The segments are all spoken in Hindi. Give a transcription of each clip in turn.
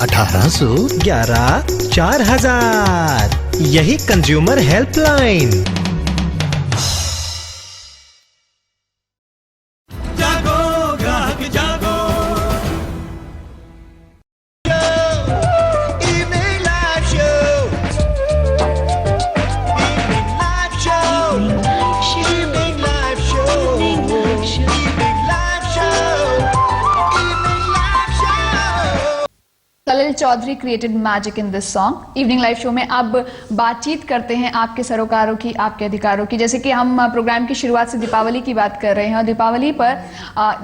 1811 4000। यही कंज्यूमर हेल्पलाइन। जागो ग्राहक जागो। Evening live show. Evening live show. Evening live show. Evening live show. Evening live show. Salil Chowdhury created magic in this song. Evening live show में अब बातचीत करते हैं आपके सरोकारों की, आपके अधिकारों की। जैसे कि हम प्रोग्राम की शुरुआत से दीपावली की बात कर रहे हैं और दीपावली पर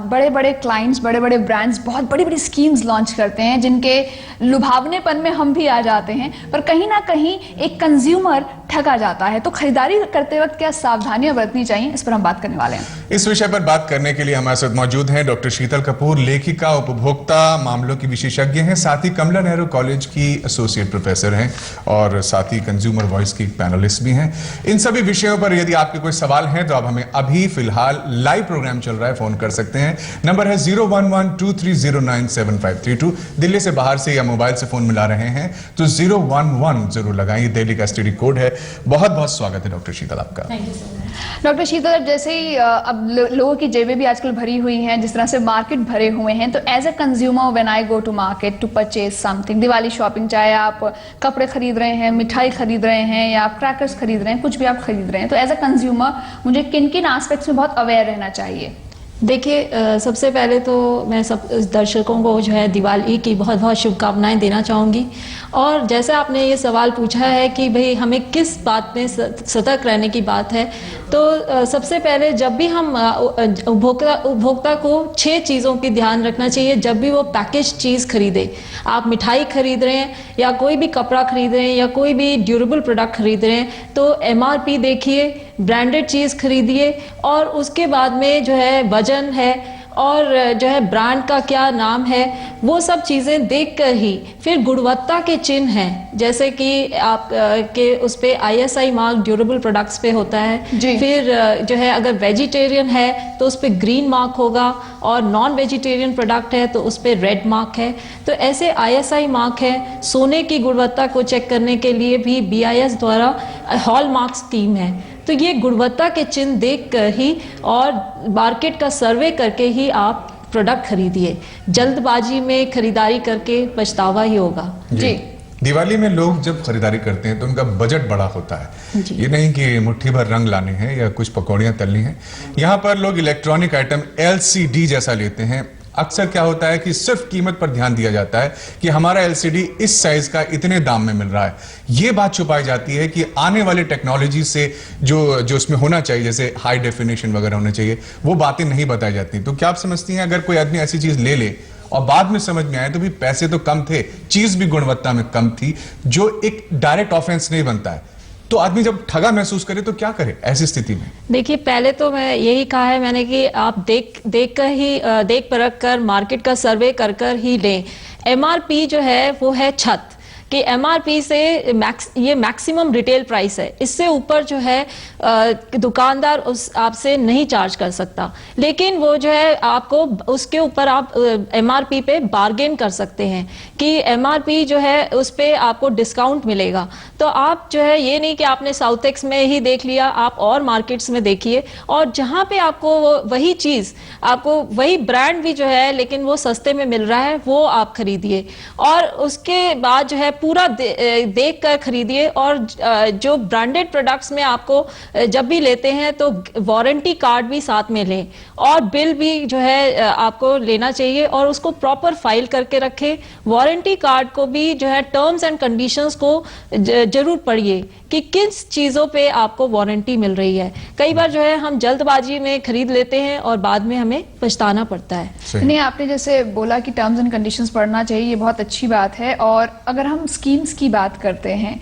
बड़े बड़े क्लाइंट्स, बड़े बड़े ब्रांड्स बहुत बड़ी बड़ी स्कीम्स लॉन्च करते हैं जिनके लुभावनेपन में हम भी आ जाते हैं, पर कहीं ना कहीं एक कंज्यूमर ठगा जाता है। तो खरीदारी करते वक्त क्या सावधानियां बरतनी चाहिए, इस पर हम बात करने वाले हैं। इस विषय पर बात करने के लिए हमारे साथ मौजूद हैं डॉक्टर शीतल कपूर, लेखिका, उपभोक्ता मामलों की विशेषज्ञ हैं, साथ ही कमला नेहरू कॉलेज की एसोसिएट प्रोफेसर हैं और साथ ही कंज्यूमर वॉइस की पैनलिस्ट भी हैं। इन सभी विषयों पर यदि आपके कोई सवाल हैं तो आप हमें अभी फिलहाल लाइव प्रोग्राम चल रहा है, फोन कर सकते हैं। नंबर है 01123097532। दिल्ली से बाहर से या मोबाइल से फोन मिला रहे हैं तो 011 जरूर लगाएं, दिल्ली का एसटीडी कोड है। बहुत बहुत स्वागत है डॉक्टर शीतल आपका। डॉक्टर शीतल, अब जैसे ही अब लोगों की जेबें भी आजकल भरी हुई हैं, जिस तरह से मार्केट भरे हुए हैं, तो as a consumer when I go to market to purchase something, Diwali shopping, चाहे आप कपड़े खरीद रहे हैं, मिठाई खरीद रहे हैं या आप क्रैकर्स खरीद रहे हैं, कुछ भी आप खरीद रहे हैं, तो एज अ कंज्यूमर मुझे किन किन एस्पेक्ट्स में बहुत अवेयर रहना चाहिए? देखिए, सबसे पहले तो मैं सब दर्शकों को जो है दिवाली की बहुत बहुत शुभकामनाएं देना चाहूँगी। और जैसे आपने ये सवाल पूछा है कि भाई हमें किस बात में सतर्क रहने की बात है, तो सबसे पहले जब भी हम उपभोक्ता को 6 चीज़ों की ध्यान रखना चाहिए जब भी वो पैकेज चीज़ खरीदे। आप मिठाई खरीद रहे हैं या कोई भी कपड़ा खरीद रहे हैं या कोई भी ड्यूरेबल प्रोडक्ट खरीद रहे हैं तो MRP देखिए, ब्रांडेड चीज़ खरीदिए और उसके बाद में जो है वजन है और जो है ब्रांड का क्या नाम है, वो सब चीज़ें देखकर ही फिर गुणवत्ता के चिन्ह हैं, जैसे कि आप के उस पे ISI मार्क ड्यूरेबल प्रोडक्ट्स पे होता है जी। फिर जो है अगर वेजिटेरियन है तो उस पे ग्रीन मार्क होगा और नॉन वेजिटेरियन प्रोडक्ट है तो उस पे रेड मार्क है। तो ऐसे ISI मार्क है। सोने की गुणवत्ता को चेक करने के लिए भी BIS द्वारा हॉलमार्क स्कीम है। तो ये गुणवत्ता के चिन्ह देख कर ही और मार्केट का सर्वे करके ही आप प्रोडक्ट खरीदिए। जल्दबाजी में खरीदारी करके पछतावा ही होगा जी। दिवाली में लोग जब खरीदारी करते हैं तो उनका बजट बड़ा होता है, ये नहीं कि मुट्ठी भर रंग लाने हैं या कुछ पकौड़ियां तलनी हैं। यहाँ पर लोग इलेक्ट्रॉनिक आइटम LCD जैसा लेते हैं। अक्सर क्या होता है कि सिर्फ कीमत पर ध्यान दिया जाता है कि हमारा LCD इस साइज का इतने दाम में मिल रहा है। ये बात छुपाई जाती है कि आने वाली टेक्नोलॉजी से जो उसमें होना चाहिए, जैसे हाई डेफिनेशन वगैरह होना चाहिए, वो बातें नहीं बताई जाती। तो क्या आप समझती हैं अगर कोई आदमी ऐसी चीज ले ले और बाद में समझ में आए तो भी पैसे तो कम थे, चीज भी गुणवत्ता में कम थी, जो एक डायरेक्ट ऑफेंस नहीं बनता है, तो आदमी जब ठगा महसूस करे तो क्या करे ऐसी स्थिति में? देखिए, पहले तो मैं यही कहा है मैंने कि आप देख परख कर मार्केट का सर्वे कर ही लें। MRP जो है वो है छत कि MRP से ये मैक्सिमम रिटेल प्राइस है, इससे ऊपर जो है दुकानदार उस आपसे नहीं चार्ज कर सकता, लेकिन वो जो है आपको उसके ऊपर आप MRP पे बार्गेन कर सकते हैं कि MRP जो है उस पे आपको डिस्काउंट मिलेगा। तो आप जो है ये नहीं कि आपने साउथेक्स में ही देख लिया, आप और मार्केट्स में देखिए और जहाँ पे आपको वही चीज़, आपको वही ब्रांड भी जो है लेकिन वो सस्ते में मिल रहा है, वो आप खरीदिए और उसके बाद जो है पूरा देख कर खरीदिए। और जो ब्रांडेड प्रोडक्ट्स में आपको जब भी लेते हैं तो वारंटी कार्ड भी साथ में लें और बिल भी जो है आपको लेना चाहिए और उसको प्रॉपर फाइल करके रखें। वारंटी कार्ड को भी जो है टर्म्स एंड कंडीशंस को जरूर पढ़िए कि किस चीज़ों पे आपको वारंटी मिल रही है। कई बार जो है हम जल्दबाजी में खरीद लेते हैं और बाद में हमें पछताना पड़ता है। नहीं, आपने जैसे बोला कि टर्म्स एंड कंडीशंस पढ़ना चाहिए, ये बहुत अच्छी बात है। और अगर हम स्कीम्स की बात करते हैं,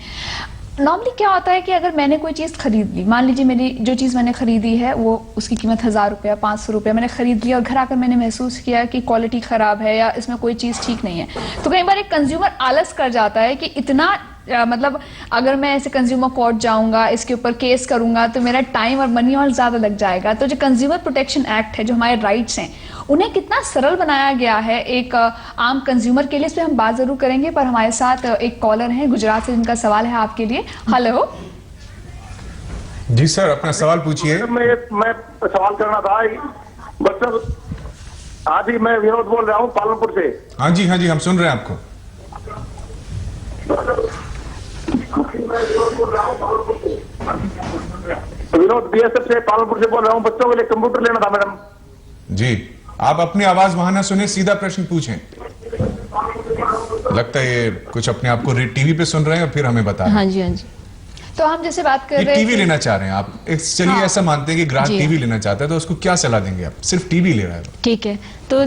नॉर्मली क्या होता है कि अगर मैंने कोई चीज़ खरीद ली, मान लीजिए मेरी जो चीज़ मैंने खरीदी है वो उसकी कीमत 1000 रुपया 500 रुपया मैंने खरीद लिया और घर आकर मैंने महसूस किया कि क्वालिटी ख़राब है या इसमें कोई चीज़ ठीक नहीं है, तो कई बार एक कंज्यूमर आलस कर जाता है कि इतना मतलब अगर मैं ऐसे कंज्यूमर कोर्ट जाऊंगा, इसके ऊपर केस करूंगा तो मेरा टाइम और मनी और ज्यादा लग जाएगा। तो जो कंज्यूमर प्रोटेक्शन एक्ट है, जो हमारे राइट्स हैं, उन्हें कितना सरल बनाया गया है एक आम कंज्यूमर के लिए, इस पर हम बात जरूर करेंगे। पर हमारे साथ एक कॉलर है गुजरात से, जिनका सवाल है आपके लिए। हेलो जी सर, अपना सवाल पूछिए। मैं सवाल करना था बस सर। हाँ जी, मैं विनोद बोल रहा हूँ पालनपुर से। हाँ जी, हाँ जी, हम सुन रहे हैं आपको। विनोद बीएसएफ से पालनपुर से बोल रहा हूँ। बच्चों के लिए कंप्यूटर लेना था मैडम जी। आप अपनी आवाज वहां ना सुने, सीधा प्रश्न पूछें। लगता है ये कुछ अपने आप को टीवी पे सुन रहे हैं और फिर हमें बता रहे हैं। हाँ जी, हाँ जी। तो हम जैसे बात कर ये रहे टीवी थे, लेना चाह रहे हैं आप। चलिए हाँ। ऐसा मानते हैं कि ग्राहक जी। टीवी लेना चाहता है, तो उसको क्या सलाह देंगे आप? सिर्फ टीवी ले रहा है वो। ठीक है, तो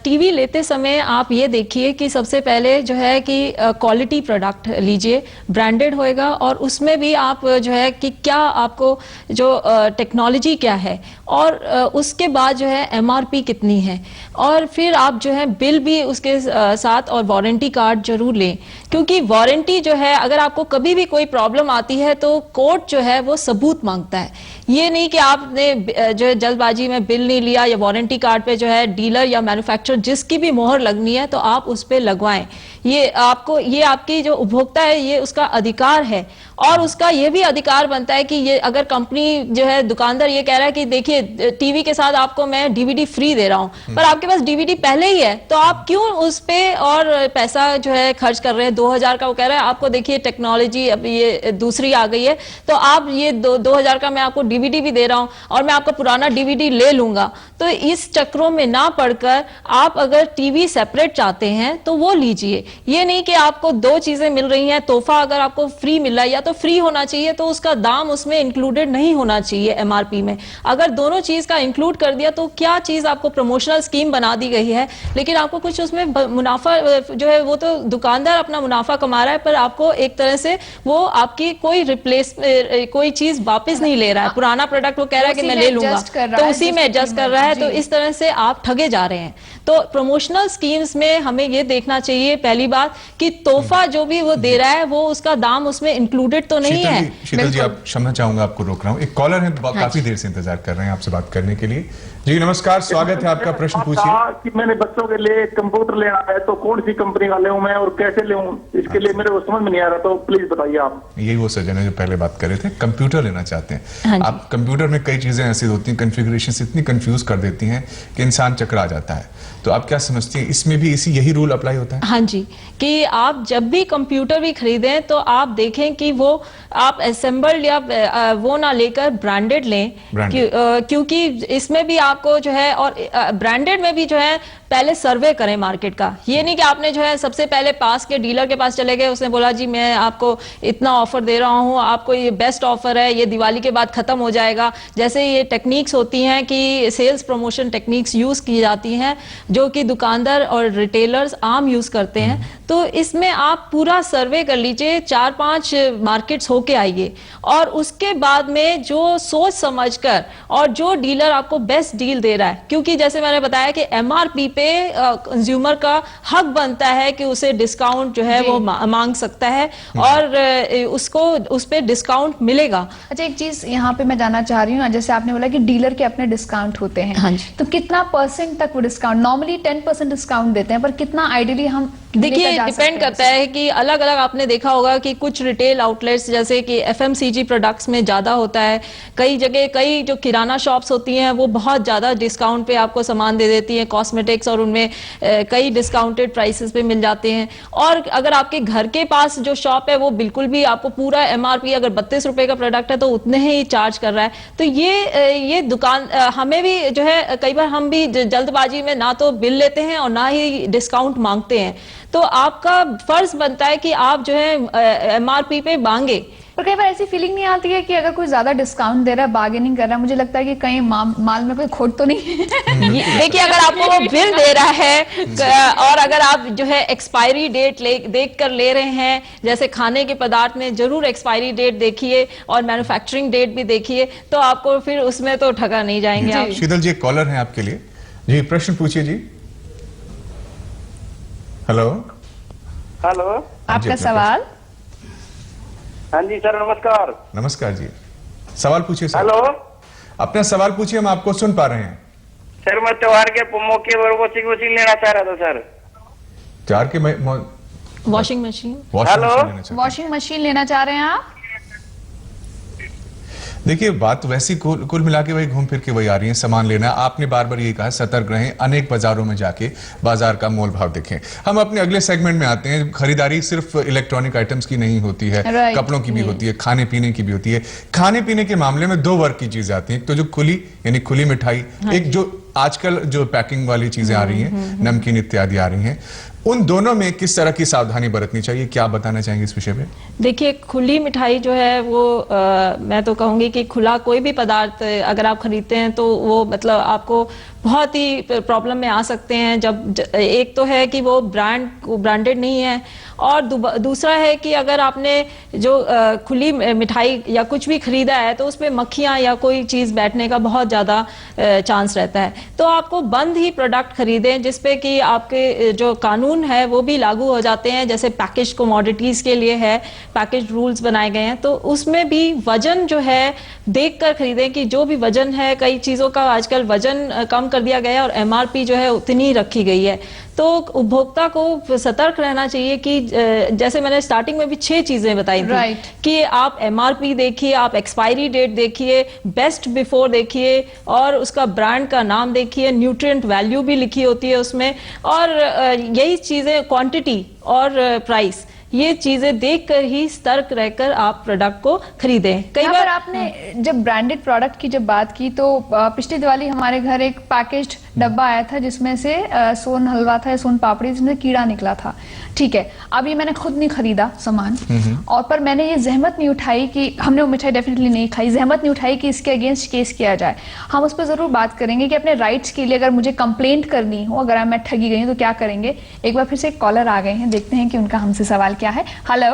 टीवी लेते समय आप ये देखिए कि सबसे पहले जो है कि क्वालिटी प्रोडक्ट लीजिए, ब्रांडेड होएगा, और उसमें भी आप जो है कि क्या आपको जो टेक्नोलॉजी क्या है, और उसके बाद जो है एमआरपी कितनी है, और फिर आप जो है बिल भी उसके साथ और वारंटी कार्ड जरूर लें। क्योंकि वारंटी जो है, अगर आपको कभी भी कोई प्रॉब्लम आती है तो कोर्ट जो है वो सबूत मांगता है। ये नहीं कि आपने जो है जल्दबाजी में बिल नहीं लिया या वारंटी कार्ड पे जो है डीलर या मैन्युफैक्चरर जिसकी भी मोहर लगनी है तो आप उस पे लगवाएं। ये आपकी जो उपभोक्ता है, ये उसका अधिकार है, और उसका ये भी अधिकार बनता है कि ये अगर कंपनी जो है, दुकानदार ये कह रहा है कि देखिए टीवी के साथ आपको मैं डीवीडी फ्री दे रहा हूं, पर आपके पास डीवीडी पहले ही है, तो आप क्यों उस पे और पैसा जो है खर्च कर रहे हैं? 2000 का वो कह रहा है, आपको देखिए टेक्नोलॉजी अब ये दूसरी आ गई है, तो आप ये 2000 का मैं आपको डीवीडी भी दे रहा हूं और मैं आपका पुराना डीवीडी ले लूंगा। तो इस चक्रों में ना पड़कर आप अगर टीवी सेपरेट चाहते हैं तो वो लीजिए। ये नहीं कि आपको दो चीजें मिल रही हैं, तोहफा अगर आपको फ्री मिल रहा है या तो फ्री होना चाहिए, तो उसका दाम उसमें इंक्लूडेड नहीं होना चाहिए एमआरपी में। अगर दोनों चीज का इंक्लूड कर दिया तो क्या चीज आपको प्रमोशनल स्कीम बना दी गई है, लेकिन आपको कुछ उसमें मुनाफा जो है, वो तो दुकानदार अपना मुनाफा कमा रहा है, पर आपको एक तरह से वो आपकी कोई चीज वापस नहीं ले रहा है। पुराना प्रोडक्ट वो कह रहा है कि मैं ले लूंगा, तो उसी में एडजस्ट कर रहा है, तो इस तरह से आप ठगे जा रहे हैं। तो प्रमोशनल स्कीम्स में हमें ये देखना चाहिए पहली बात कि तोहफा जो भी वो दे रहा है वो उसका दाम उसमें इंक्लूडेड तो नहीं है। शीतल जी, आप क्षमा चाहूंगा, आपको रोक रहा हूं। एक कॉलर है, काफी देर से इंतजार कर रहे हैं आपसे बात करने के लिए। जी नमस्कार, स्वागत है आपका, प्रश्न पूछिए। कि मैंने बच्चों के लिए कंप्यूटर लेना है, तो कौन सी कंपनी का लेऊं मैं और कैसे लेऊं, इसके लिए मेरे को समझ में नहीं आ रहा, तो प्लीज बताइए आप। यही वो सज्जन है जो पहले बात कर रहे थे, कंप्यूटर लेना चाहते हैं। आप कंप्यूटर में कई चीजें ऐसी होती हैं, कॉन्फ़िगरेशन इतनी कंफ्यूज कर देती हैं कि इंसान चकरा जाता है। तो आप क्या समझती हैं, इसमें भी यही रूल अप्लाई होता है? हाँ जी, कि आप जब भी कंप्यूटर भी खरीदें तो आप देखें कि वो आप असेंबल्ड या वो ना लेकर ब्रांडेड लें, क्योंकि इसमें भी आपको जो है, और ब्रांडेड में भी जो है पहले सर्वे करें मार्केट का। ये नहीं कि आपने जो है सबसे पहले पास के डीलर के पास चले गए, उसने बोला जी मैं आपको इतना ऑफर दे रहा हूँ, आपको ये बेस्ट ऑफर है, ये दिवाली के बाद खत्म हो जाएगा। जैसे ये टेक्निक्स होती हैं कि सेल्स प्रमोशन टेक्निक्स यूज की जाती हैं, जो कि दुकानदार और रिटेलर्स आम यूज करते हैं। तो इसमें आप पूरा सर्वे कर लीजिए, 4-5 मार्केट्स होके आइए, और उसके बाद में जो सोच समझकर और जो डीलर आपको बेस्ट डील दे रहा है, क्योंकि जैसे मैंने बताया कि एमआरपी पे कंज्यूमर का हक बनता है कि उसे डिस्काउंट जो है वो मांग सकता है, और उसको उस पे डिस्काउंट मिलेगा। अच्छा, एक चीज यहाँ पे मैं जानना चाह रही हूँ, जैसे आपने बोला कि डीलर के अपने डिस्काउंट होते हैं, हाँ जी। तो कितना परसेंट तक वो डिस्काउंट, नॉर्मली 10% डिस्काउंट देते हैं, पर कितना आइडियली हम देखिए डिपेंड करता है कि अलग अलग, आपने देखा होगा कि कुछ रिटेल आउटलेट्स जैसे कि एफएमसीजी प्रोडक्ट्स में ज्यादा होता है, कई जगह कई जो किराना शॉप्स होती हैं वो बहुत ज्यादा डिस्काउंट पे आपको सामान दे देती हैं, कॉस्मेटिक्स, और उनमें कई डिस्काउंटेड प्राइसेस पे मिल जाते हैं। और अगर आपके घर के पास जो शॉप है वो बिल्कुल भी आपको पूरा एमआरपी, अगर 32 रुपए का प्रोडक्ट है तो उतने ही चार्ज कर रहा है। तो ये दुकान हमें भी जो है, कई बार हम भी जल्दबाजी में ना तो बिल लेते हैं और ना ही डिस्काउंट मांगते हैं। तो आपका फर्ज बनता है कि आप जो है एमआरपी पे मांगे। पर कई बार ऐसी फीलिंग नहीं आती है कि अगर कोई ज्यादा डिस्काउंट दे रहा है, बार्गेनिंग कर रहा है, मुझे लगता है कि कहीं माल में कोई खोट तो नहीं है। देखिए, अगर आपको वो बिल दे रहा है और अगर आप जो है एक्सपायरी डेट देख कर ले रहे हैं, जैसे खाने के पदार्थ में जरूर एक्सपायरी डेट देखिए और मैन्युफैक्चरिंग डेट भी देखिए, तो आपको फिर उसमें तो ठगा नहीं जाएंगे आप। शीतल जी, एक कॉलर है आपके लिए। जी प्रश्न पूछिए जी। हेलो, आपका सवाल। हाँ जी सर, नमस्कार। नमस्कार जी, सवाल पूछिए सर। हेलो अपना सवाल पूछिए, हम आपको सुन पा रहे हैं। सर, मैं त्योहार के मौके पर वॉशिंग मशीन लेना चाह रहा था सर। चार के washing machine. Washing hello? Machine लेना चाहते हैं। वॉशिंग मशीन लेना चाह रहे हैं आप? देखिए, बात वैसी कुल मिला के वही घूम फिर के वही आ रही है। सामान लेना, आपने बार बार ये कहा सतर्क रहें, अनेक बाजारों में जाके बाजार का मोल भाव देखें। हम अपने अगले सेगमेंट में आते हैं। खरीदारी सिर्फ इलेक्ट्रॉनिक आइटम्स की नहीं होती है, Right. कपड़ों की भी होती है, खाने पीने की भी होती है। खाने पीने के मामले में दो वर्ग की चीजें आती हैं। एक तो जो खुली यानी खुली मिठाई, एक जो आजकल जो पैकिंग वाली चीजें आ रही हैं, नमकीन इत्यादि आ रही हैं। उन दोनों में किस तरह की सावधानी बरतनी चाहिए, क्या बताना चाहेंगे इस विषय में? देखिए, खुली मिठाई जो है वो मैं तो कहूँगी कि खुला कोई भी पदार्थ अगर आप खरीदते हैं तो वो मतलब आपको बहुत ही प्रॉब्लम में आ सकते हैं। एक तो है कि वो ब्रांडेड नहीं है, और दूसरा है कि अगर आपने जो खुली मिठाई या कुछ भी खरीदा है तो उसमें मक्खियाँ या कोई चीज़ बैठने का बहुत ज़्यादा चांस रहता है। तो आपको बंद ही प्रोडक्ट खरीदें जिसपे कि आपके जो कानून है वो भी लागू हो जाते हैं। जैसे पैकेज कमोडिटीज़ के लिए है, पैकेज रूल्स बनाए गए हैं, तो उसमें भी वजन जो है देख कर खरीदें कि जो भी वजन है, कई चीज़ों का आजकल वजन कम कर दिया गया है और एमआरपी जो है उतनी रखी गई है। तो उपभोक्ता को सतर्क रहना चाहिए कि जैसे मैंने स्टार्टिंग में भी 6 चीजें बताई थी, Right. कि आप एमआरपी देखिए, आप एक्सपायरी डेट देखिए, बेस्ट बिफोर देखिए, और उसका ब्रांड का नाम देखिए, न्यूट्रिएंट वैल्यू भी लिखी होती है उसमें, और यही चीजें क्वांटिटी और प्राइस, ये चीजें देखकर ही सतर्क रहकर आप प्रोडक्ट को खरीदें। कई यहाँ बार पर आपने जब ब्रांडेड प्रोडक्ट की जब बात की तो पिछली दिवाली हमारे घर एक पैकेज्ड डब्बा आया था जिसमें से सोन हलवा था या सोन पापड़ी, जिसमें कीड़ा निकला था। ठीक है, अब ये मैंने खुद नहीं खरीदा सामान, और पर मैंने ये जहमत नहीं उठाई कि हमने वो मिठाई डेफिनेटली नहीं खाई, जहमत नहीं उठाई कि इसके अगेंस्ट केस किया जाए। हम उस पर जरूर बात करेंगे कि अपने राइट्स के लिए अगर मुझे कंप्लेंट करनी हो, अगर मैं ठगी गई हूँ तो क्या करेंगे। एक बार फिर से एक कॉलर आ गए हैं, देखते हैं कि उनका हमसे सवाल क्या है। हेलो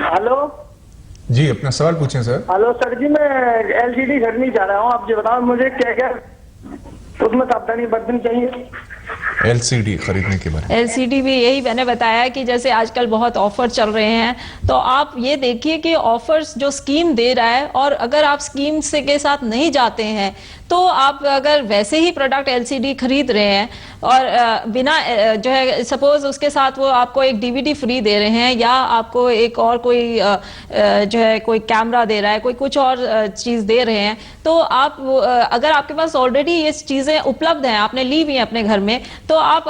हेलो जी, अपना सवाल पूछें सर। हेलो सर जी, मैं एलसीडी खरीदनी चाह रहा हूँ। आप जी बताओ मुझे क्या क्या उसमें सावधानी बरतनी चाहिए। एलसीडी खरीदने के बारे में। एलसीडी भी यही मैंने बताया कि जैसे आजकल बहुत ऑफर चल रहे हैं, तो आप ये देखिए कि ऑफर्स जो स्कीम दे रहा है, और अगर आप स्कीम से के साथ नहीं जाते हैं तो आप अगर वैसे ही प्रोडक्ट एलसीडी खरीद रहे हैं और बिना जो है सपोज उसके साथ वो आपको एक डीवीडी फ्री दे रहे हैं, या आपको एक और कोई जो है कोई कैमरा दे रहा है, कोई कुछ और चीज दे रहे हैं, तो आप अगर आपके पास ऑलरेडी ये चीजें उपलब्ध हैं, आपने ली हुई है अपने घर में, तो आप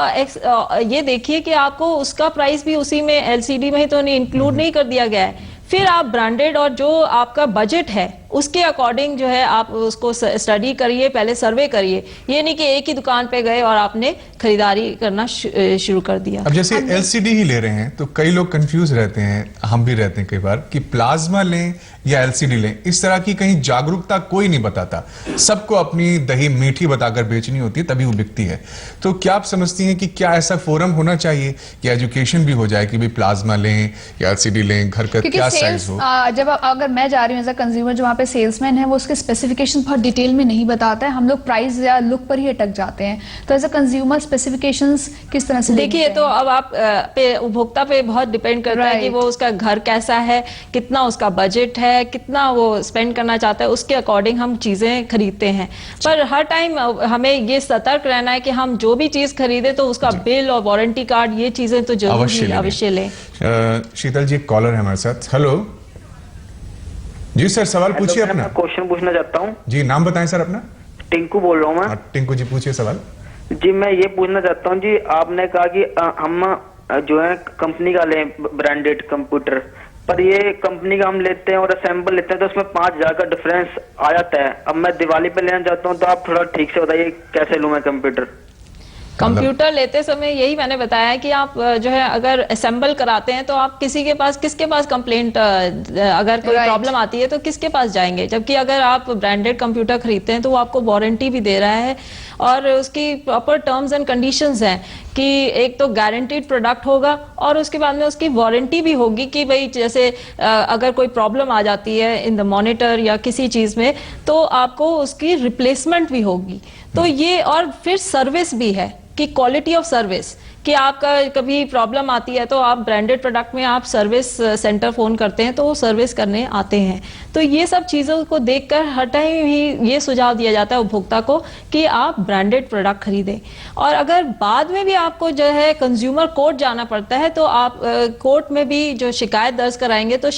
ये देखिए कि आपको उसका प्राइस भी उसी में एलसीडी में ही तो नहीं इंक्लूड नहीं कर दिया गया है। फिर आप ब्रांडेड और जो आपका बजट है उसके अकॉर्डिंग जो है आप उसको स्टडी करिए, पहले सर्वे करिए। ये नहीं कि एक ही दुकान पे गए और आपने खरीदारी करना शुरू कर दिया। अब जैसे एलसीडी ही ले रहे हैं तो कई लोग कंफ्यूज रहते हैं, हम भी रहते हैं कई बार, कि प्लाज्मा लें या एलसीडी लें। इस तरह की कहीं जागरूकता कोई नहीं बताता, सबको अपनी दही मीठी बताकर बेचनी होती है, तभी वो बिकती है। तो क्या आप समझती हैं कि क्या ऐसा फोरम होना चाहिए कि एजुकेशन भी हो जाए कि भाई प्लाज्मा लें या एलसीडी लें, घर का क्या साइज हो? जब अगर मैं जा रही हूँ एज अ कंज्यूमर, जो वहाँ पे सेल्समैन है वो उसके स्पेसिफिकेशन बहुत डिटेल में नहीं बताता है, हम लोग प्राइस या लुक पर ही अटक जाते हैं। तो एज अ कंज्यूमर स्पेसिफिकेशंस किस तरह से देखिए, तो अब आप पे उपभोक्ता पे बहुत डिपेंड करता है कि वो उसका घर कैसा है, कितना उसका बजट है, कितना वो स्पेंड करना चाहता है, उसके अकॉर्डिंग हम चीजें खरीदते हैं। पर हर टाइम हमें ये सतर्क रहना है कि हम जो भी चीज खरीदे तो उसका बिल और वारंटी कार्ड, ये चीजें तो जरूर अवश्य लें। शीतल जी, एक कॉलर है हमारे साथ। हेलो जी सर, सवाल पूछिए अपना। क्वेश्चन पूछना चाहता हूँ जी, नाम बताएं सर अपना। टिंकू बोल रहा हूँ मैं। टिंकू जी, पूछिए सवाल। जी, मैं ये पूछना चाहता हूँ जी, आपने कहा कि हम जो है कंपनी का लें ब्रांडेड कंप्यूटर, पर ये कंपनी का हम लेते हैं और असेंबल लेते हैं तो उसमें 5,000 का डिफरेंस आ जाता है। अब मैं दिवाली पे लेना चाहता हूँ, तो आप थोड़ा ठीक से बताइए कैसे लूँ मैं कंप्यूटर। कंप्यूटर लेते समय यही मैंने बताया कि आप जो है अगर असेंबल कराते हैं तो आप किसके पास कंप्लेंट, अगर कोई प्रॉब्लम आती है तो किसके पास जाएंगे। जबकि अगर आप ब्रांडेड कंप्यूटर खरीदते हैं तो वो आपको वारंटी भी दे रहा है, और उसकी प्रॉपर टर्म्स एंड कंडीशंस हैं कि एक तो गारंटीड प्रोडक्ट होगा और उसके बाद में उसकी वारंटी भी होगी कि भाई जैसे अगर कोई प्रॉब्लम आ जाती है इन द मॉनिटर या किसी चीज में तो आपको उसकी रिप्लेसमेंट भी होगी। तो ये, और फिर सर्विस भी है कि क्वालिटी ऑफ सर्विस, कि आपका कभी प्रॉब्लम आती है तो आप ब्रांडेड प्रोडक्ट में आप सर्विस सेंटर फोन करते हैं तो वो सर्विस करने आते हैं। तो ये सब चीज़ों को देखकर हर टाइम ही ये सुझाव दिया जाता है उपभोक्ता को कि आप ब्रांडेड प्रोडक्ट खरीदें। और अगर बाद में भी आपको जो है कंज्यूमर कोर्ट जाना पड़ता है तो आप कोर्ट में भी जो शिकायत दर्ज कराएंगे तो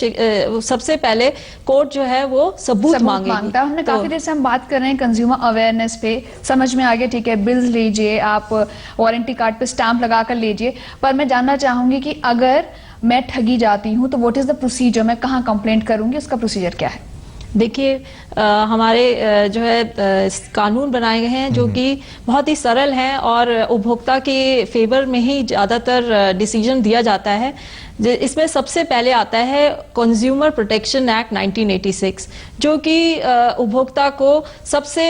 सबसे पहले कोर्ट जो है वो सबूत मांगता है। हमने काफी देर से हम बात कर रहे हैं कंज्यूमर अवेयरनेस पे, समझ में आ गया, ठीक है, बिल्स लीजिए, आप वारंटी कार्ड पे स्टैंप लगा कर लीजिए। पर मैं जानना चाहूंगी कि अगर मैं ठगी जाती हूँ तो व्हाट इज द प्रोसीजर, मैं कहाँ कंप्लेंट करूंगी, उसका प्रोसीजर क्या है? देखिए हमारे जो है कानून बनाए गए हैं जो कि बहुत ही सरल हैं और उपभोक्ता के फेवर में ही ज़्यादातर डिसीजन दिया जाता है। इसमें सबसे पहले आता है कंज्यूमर प्रोटेक्शन एक्ट 1986 जो कि उपभोक्ता को सबसे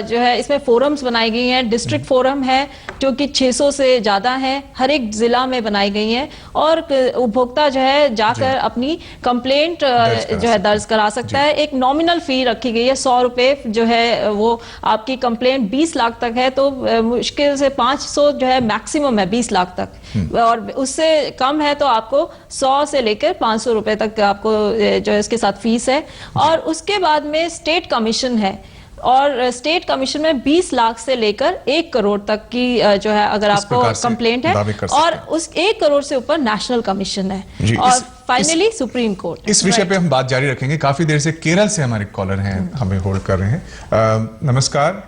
जो है इसमें फोरम्स बनाई गई हैं। डिस्ट्रिक्ट फोरम है जो कि 600 से ज़्यादा हैं, हर एक जिला में बनाई गई हैं और उपभोक्ता जो है जाकर अपनी कंप्लेंट जो है दर्ज करा सकता है। एक नॉमिनल फी रखी गई है 100 रुपये, जो है वो आपकी कंप्लेंट 20 लाख तक है तो मुश्किल से 500 जो है मैक्सिमम है 20 लाख तक, और उससे कम है तो आपको 100 से लेकर 500 रुपए तक आपको जो है इसके साथ फीस है। और उसके बाद में स्टेट कमीशन है और स्टेट कमीशन में 20 लाख से लेकर 1 करोड़ तक की जो है अगर आपको कंप्लेंट है, और उस 1 करोड़ से ऊपर नेशनल कमीशन है और फाइनली सुप्रीम कोर्ट। इस विषय पे हम बात जारी रखेंगे। काफी देर से केरल से हमारे कॉलर हैं, हमें होल्ड कर रहे हैं। नमस्कार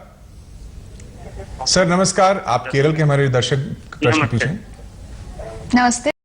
सर, नमस्कार। आप केरल के हमारे दर्शक प्रश्न पूछें। नमस्ते।